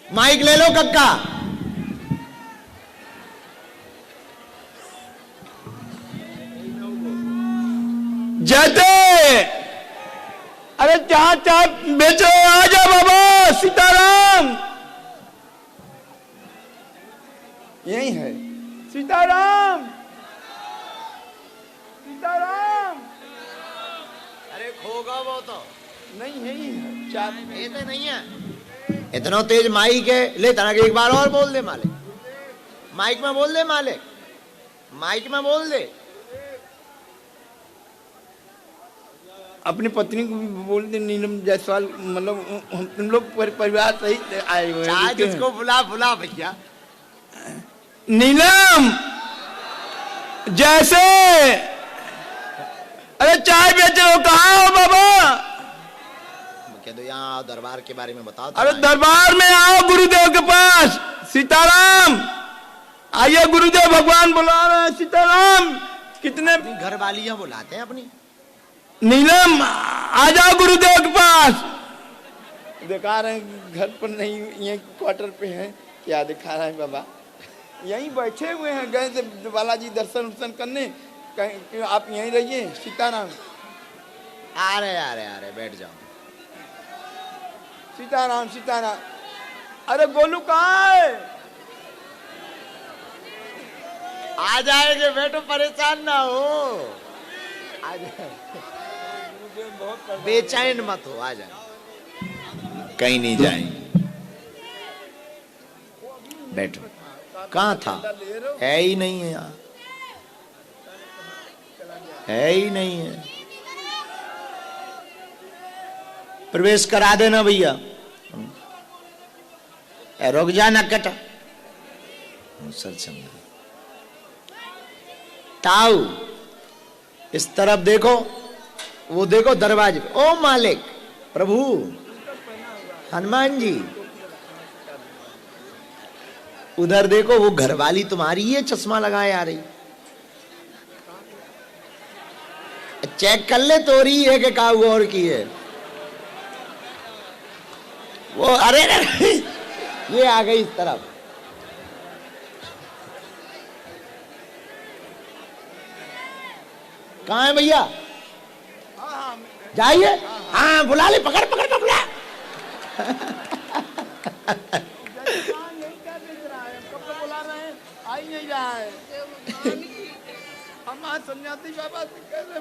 Mic ले लो कक्का। जाते अरे जहां चाय बेचो आ जा बाबा। सीताराम यही है। सीताराम सीताराम। अरे खोगा वो तो नहीं यही है चाय। ये तो नहीं है। इतना तेज माइक है। ले तना के एक बार और बोल दे मालिक। माइक में बोल दे मालिक। माइक में बोल दे। अपनी पत्नी को भी बोल दे नीलम जायसवाल। मतलब हम लोग परिवार सहित आए हुए हैं। जिसको बुला बुला भैया। नीलम जैसे अरे चाय बेच रहे हो कहाँ हो बाबा? कह दो यहाँ दरबार के बारे में बताओ। अरे दरबार में आओ गुरुदेव के पास। सीताराम आइए गुरुदेव भगवान बुला रहे हैं। सीताराम कितने घर वालियां बुलाते हैं अपनी। नीलम आ जाओ गुरुदेव के पास। दिखा रहे हैं घर पर नहीं ये क्वार्टर पे है। क्या दिखा रहा है बाबा? यहीं बैठे हुए हैं। गए थे बालाजी दर्शन वर्शन करने। कहीं आप यहीं रहिए। सीताराम अरे अरे अरे बैठ जाओ। सीताराम सीताराम। अरे गोलू कहाँ है? आ जाएंगे बेटो परेशान ना हो। आ जाए बेचैन मत हो। आ जाए कहीं नहीं जाएंगे। बैठो। कहाँ था? है ही नहीं है यहाँ। है ही नहीं है। प्रवेश करा देना भैया। रुक जा ना कटा। सर चंद्र ताऊ इस तरफ देखो। वो देखो दरवाजे पे। ओ मालिक प्रभु हनुमान जी उधर देखो। वो घरवाली तुम्हारी है चश्मा लगाए आ रही। चेक कर ले तोरी है कि काऊ और की है वो। अरे ये आ गई इस तरफ। कहाँ है भैया? जाइए। हाँ बुला ले। पकड़ पकड़ पकड़ा। बुला रहे हैं आई नहीं रहा है। हम आज सन्यासी बाबा से कह रहे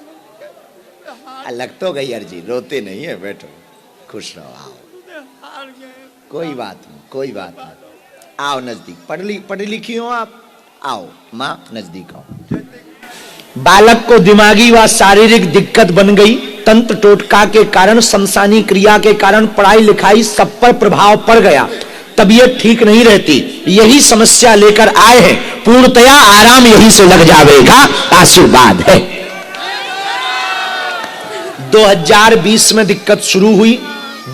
हैं। लग तो गई अर्जी। रोते नहीं है बैठो। खुश रहो। आओ कोई बात नहीं कोई बात नहीं। आओ नजदीक। पढ़ी लिखी हो आप? आओ माँ नजदीक आओ। बालक को दिमागी व शारीरिक दिक्कत बन गई। तंत्र टोटका के कारण शमशानी क्रिया के कारण पढ़ाई लिखाई सब पर प्रभाव पड़ गया। तबीयत ठीक नहीं रहती। यही समस्या लेकर आए हैं। पूर्णतया आराम यहीं से लग जाएगा। आशीर्वाद है। 2020 में दिक्कत शुरू हुई।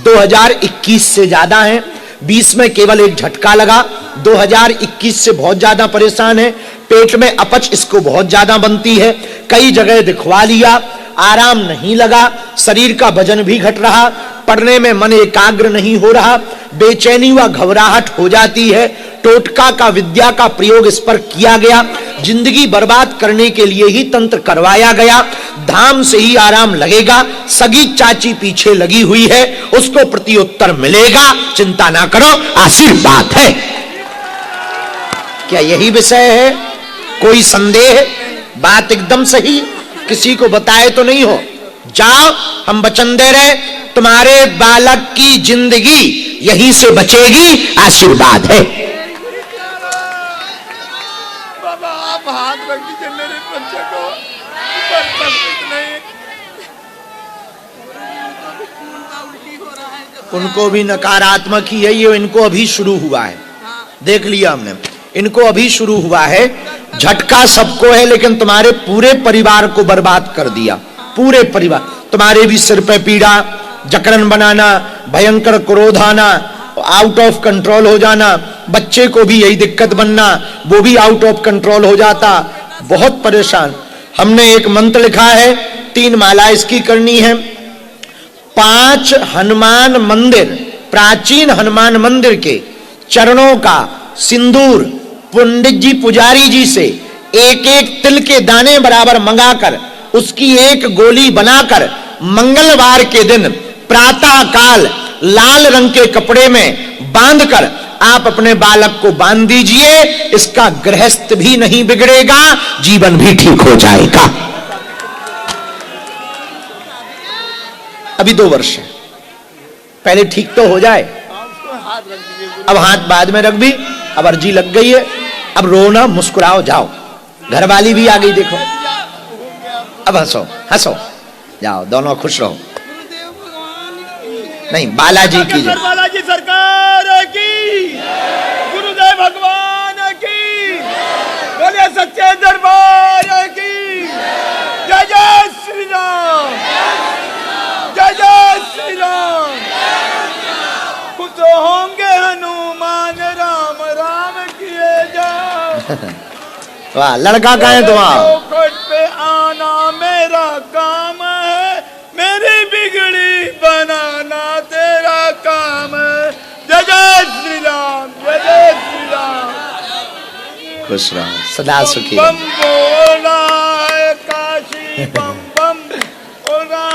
2021 से ज्यादा है। 20 में केवल एक झटका लगा। 2021 से बहुत ज्यादा परेशान है। पेट में अपच इसको बहुत ज्यादा बनती है। कई जगह दिखवा लिया आराम नहीं लगा। शरीर का वजन भी घट रहा। पढ़ने में मन एकाग्र नहीं हो रहा। बेचैनी व घबराहट हो जाती है। टोटका का विद्या का प्रयोग इस पर किया गया। जिंदगी बर्बाद करने के लिए ही तंत्र करवाया गया। धाम से ही आराम लगेगा। सगी चाची पीछे लगी हुई है। उसको प्रत्युत्तर मिलेगा। चिंता ना करो आशीर्वाद है। क्या यही विषय है? कोई संदेह? बात एकदम सही। किसी को बताए तो नहीं हो। जाओ हम वचन दे रहे तुम्हारे बालक की जिंदगी यहीं से बचेगी। आशीर्वाद है। बाबा आप हाथ रख दीजिए मेरे बच्चे को। उनको भी नकारात्मक ही है। ये इनको अभी शुरू हुआ है। देख लिया हमने। इनको अभी शुरू हुआ है। झटका सबको है लेकिन तुम्हारे पूरे परिवार को बर्बाद कर दिया। पूरे परिवार। तुम्हारे भी सिर पे पीड़ा, जकड़न बनाना, भयंकर क्रोध आना, आउट ऑफ कंट्रोल हो जाना। बच्चे को भी यही दिक्कत बनना। वो भी आउट ऑफ कंट्रोल हो जाता। बहुत परेशान। हमने एक मंत्र लिखा है। 3 माला इसकी करनी है। 5 हनुमान मंदिर, प्राचीन हनुमान मंदिर के चरणों का सिंदूर पंडित जी पुजारी जी से एक एक तिल के दाने बराबर मंगाकर उसकी एक गोली बनाकर मंगलवार के दिन प्रातः काल लाल रंग के कपड़े में बांधकर आप अपने बालक को बांध दीजिए। इसका गृहस्थ भी नहीं बिगड़ेगा, जीवन भी ठीक हो जाएगा। अभी 2 वर्ष है, पहले ठीक तो हो जाए। अब हाथ बाद में रख भी, अब अर्जी लग गई है, अब रोना मुस्कुराओ जाओ। घरवाली भी आ गई देखो, अब हंसो हंसो जाओ, दोनों खुश रहो। नहीं, बालाजी की जय, बालाजी सरकार की, गुरुदेव भगवान की, बोले सच्चे दरबार की। जय जय श्री राम, जय जय श्री राम। खुश होंगे हनुमान राम राम किए जाओ। वाह, लड़का कहाँ है तुम्हारा? चौखट पे आना मेरा काम है, मेरी बिगड़ी बनाना तेरा काम है। जय जय श्री राम, जय जय श्री राम। खुश रहो, सदा सुखी बम बोला है काशी, बम बम बोला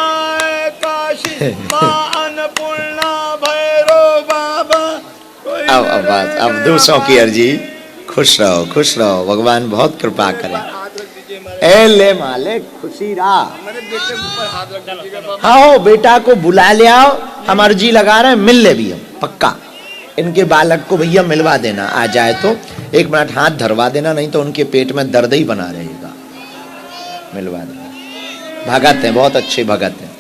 है काशी। माँ अन्नपूर्णा भैरव बाबा। अब दूसरों की अर्जी। खुश रहो खुश रहो, भगवान बहुत कृपा करें। ए ले माले खुशी रहा। मेरे बेटे के ऊपर हाथ रख दीजिएगा। हाँ, बेटा को बुला ले आओ, हम अर्जी लगा रहे हैं, मिल ले भी हम पक्का। इनके बालक को भैया मिलवा देना, आ जाए तो 1 मिनट हाथ धरवा देना, नहीं तो उनके पेट में दर्द ही बना रहेगा। मिलवा देना। भगत हैं, बहुत अच्छे भगत हैं।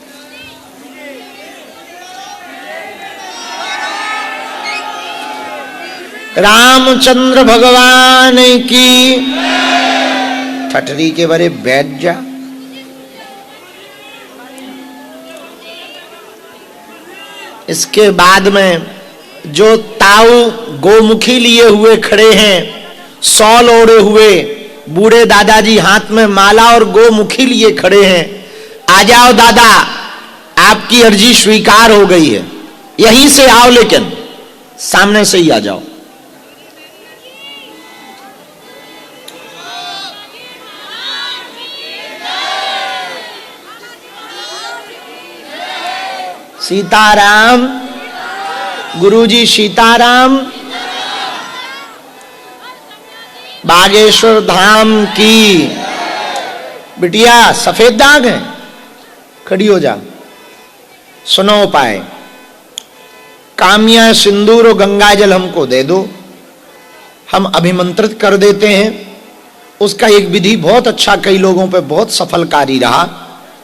रामचंद्र भगवान की। ठठरी के बरे बैठ जा। इसके बाद में जो ताऊ गोमुखी लिए हुए खड़े हैं, शॉल ओढ़े हुए बूढ़े दादाजी हाथ में माला और गोमुखी लिए खड़े हैं। आ जाओ दादा, आपकी अर्जी स्वीकार हो गई है। यहीं से आओ, लेकिन सामने से ही आ जाओ। सीताराम, गुरुजी सीताराम। बागेश्वर धाम की। बिटिया सफेद दाग है, खड़ी हो जा। सुनो उपाय, कामिया सिंदूर और गंगा जल हमको दे दो, हम अभिमंत्रित कर देते हैं। उसका एक विधि बहुत अच्छा, कई लोगों पे बहुत सफलकारी रहा,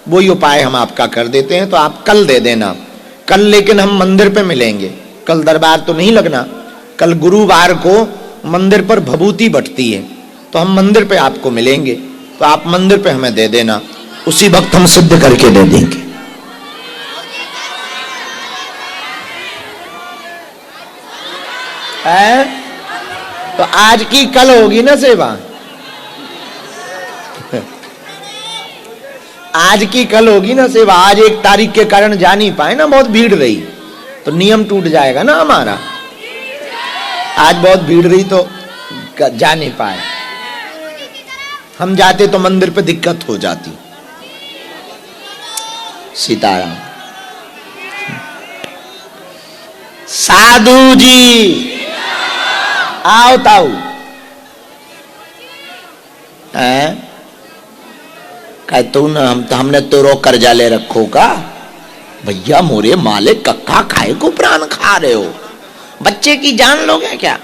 वही उपाय हम आपका कर देते हैं। तो आप कल दे देना। कल लेकिन हम मंदिर पे मिलेंगे, कल दरबार तो नहीं लगना। कल गुरुवार को मंदिर पर भभूति बटती है, तो हम मंदिर पे आपको मिलेंगे। तो आप मंदिर पे हमें दे देना, उसी वक्त हम सिद्ध करके दे देंगे। है? तो आज की कल होगी ना सेवा, आज की कल होगी ना सेवा। आज 1 तारीख के कारण जा नहीं पाए ना, बहुत भीड़ रही, तो नियम टूट जाएगा ना हमारा। आज बहुत भीड़ रही तो जा नहीं पाए। हम जाते तो मंदिर पे दिक्कत हो जाती। सीताराम। साधु जी आओ ताऊ। हैं? कहे तू ना, हमने तो रो कर्जा ले रखो का। भैया मोरे मालिक, कक्का खाए को प्राण खा रहे हो, बच्चे की जान लोगे क्या?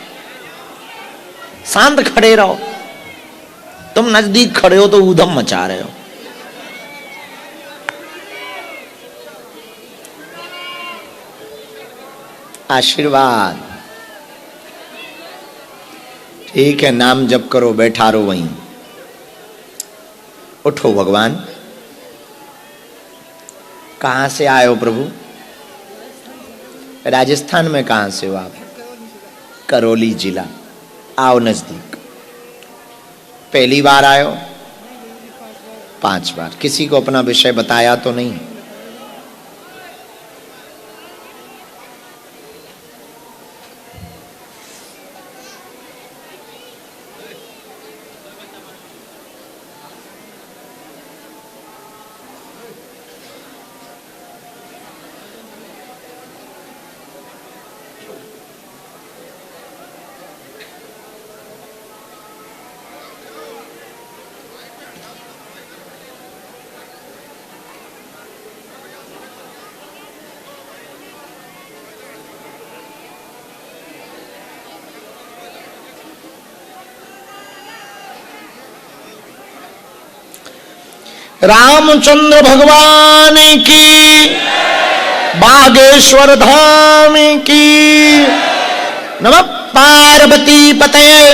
शांत खड़े रहो। तुम नजदीक खड़े हो तो ऊधम मचा रहे हो। आशीर्वाद। ठीक है, नाम जप करो, बैठा रहो वहीं। उठो भगवान। कहां से आए हो प्रभु? राजस्थान में कहां से हो आप? करौली जिला। आओ नजदीक। पहली बार आए हो? 5 बार। किसी को अपना विषय बताया तो नहीं? रामचंद्र भगवान की, बागेश्वर धाम की। नमः पार्वती पतये।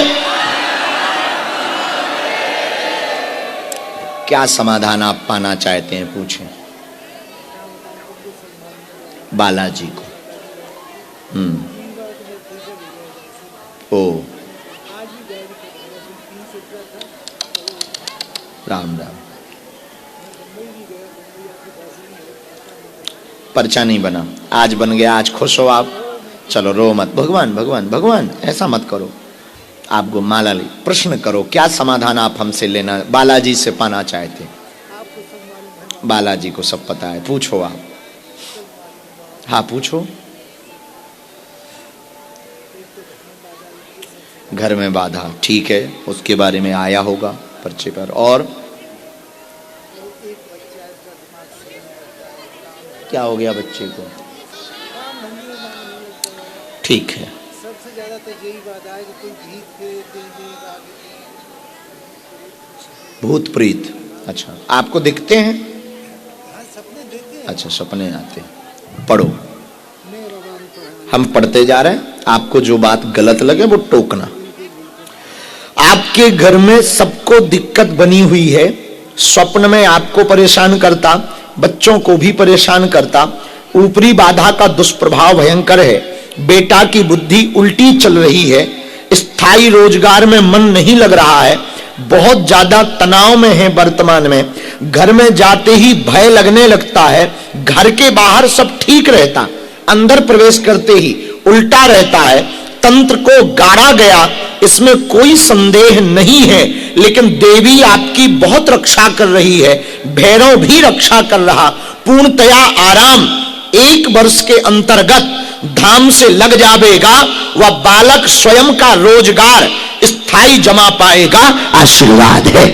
क्या समाधान आप पाना चाहते हैं, पूछें बालाजी को। ओ राम राम। पर्चा नहीं बना, आज बन गया, आज खुश हो आप। चलो रो मत, भगवान भगवान भगवान ऐसा मत करो। आपको माला ली, प्रश्न करो, क्या समाधान आप हमसे लेना, बालाजी से पाना चाहते। बालाजी को सब पता है, पूछो आप। हाँ पूछो। घर में बाधा, ठीक है, उसके बारे में आया होगा पर्चे पर। और क्या हो गया बच्चे को? ठीक है। सबसे ज्यादा तो यही बात है कि कोई भीख भूत प्रीत। अच्छा, आपको दिखते हैं? सपने देते हैं। अच्छा, सपने आते हैं। पढ़ो, हम पढ़ते जा रहे हैं। आपको जो बात गलत लगे वो टोकना। आपके घर में सबको दिक्कत बनी हुई है, स्वप्न में आपको परेशान करता, बच्चों को भी परेशान करता। ऊपरी बाधा का दुष्प्रभाव भयंकर है। बेटा की बुद्धि उल्टी चल रही है, स्थायी रोजगार में मन नहीं लग रहा है, बहुत ज्यादा तनाव में है वर्तमान में। घर में जाते ही भय लगने लगता है, घर के बाहर सब ठीक रहता, अंदर प्रवेश करते ही उल्टा रहता है। तंत्र को गाड़ा गया, इसमें कोई संदेह नहीं है, लेकिन देवी आपकी बहुत रक्षा कर रही है, भैरव भी रक्षा कर रहा। पूर्णतया आराम 1 वर्ष के अंतर्गत धाम से लग जाएगा। वह बालक स्वयं का रोजगार स्थायी जमा पाएगा, आशीर्वाद है।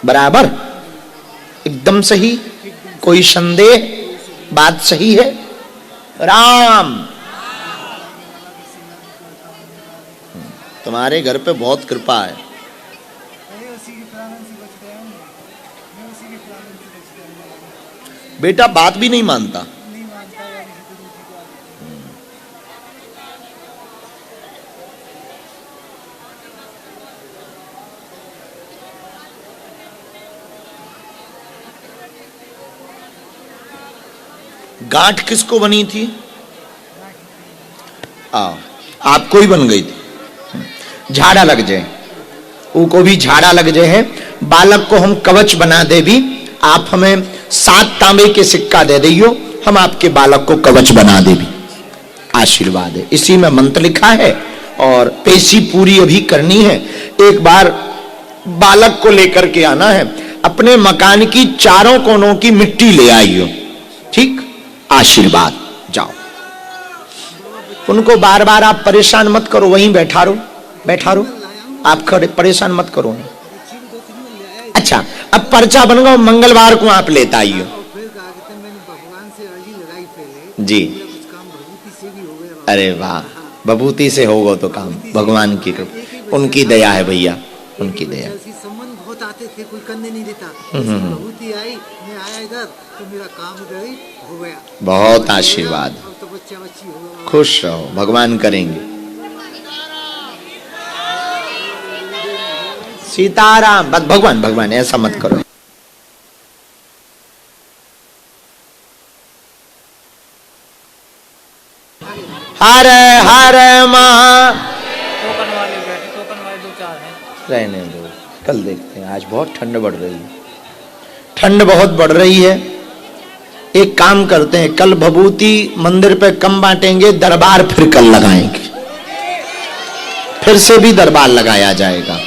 बराबर, एकदम सही, कोई संदेह, बात सही है। राम, तुम्हारे घर पे बहुत कृपा है। बेटा बात भी नहीं मानता। गांठ किसको बनी थी? आपको ही बन गई थी। झाड़ा लग जाए, उनको भी झाड़ा लग जाए है। बालक को हम कवच बना दे भी, आप हमें 7 तांबे के सिक्का दे दियो, हम आपके बालक को कवच बना दे भी, आशीर्वाद है। इसी में मंत्र लिखा है और पेशी पूरी अभी करनी है। एक बार बालक को लेकर के आना है, अपने मकान की चारों कोनों की मिट्टी ले आइयो, ठीक, आशीर्वाद। जाओ, उनको बार बार आप परेशान मत करो, वहीं बैठा रहो, बैठा रहो, आप खड़े परेशान मत करो। अच्छा, अब पर्चा बन गया, मंगलवार को आप लेता आइयो। भगवान से अर्जी लगाई पहले जी। कुछ काम भभूति से भी हो गया। अरे वाह, भभूति से होगा तो काम, भगवान की कृपा, उनकी दया है भैया, उनकी दया। संबंध बहुत आते थे, कोई करने नहीं देता। भभूति आई, मैं आया इधर तो मेरा काम इधर ही हो गया। बहुत आशीर्वाद, अब तो बच्चा बच्ची हो गया। खुश रहो, भगवान करेंगे। सीताराम, बस भगवान भगवान ऐसा मत करो। हर हर महा। टोकन वाले बैठे, टोकन वाले 2-4 हैं। रहने दो, कल देखते हैं। आज बहुत ठंड बढ़ रही है, ठंड बहुत बढ़ रही है। एक काम करते हैं, कल भभूति मंदिर पे कम बांटेंगे, दरबार फिर कल लगाएंगे, फिर से भी दरबार लगाया जाएगा।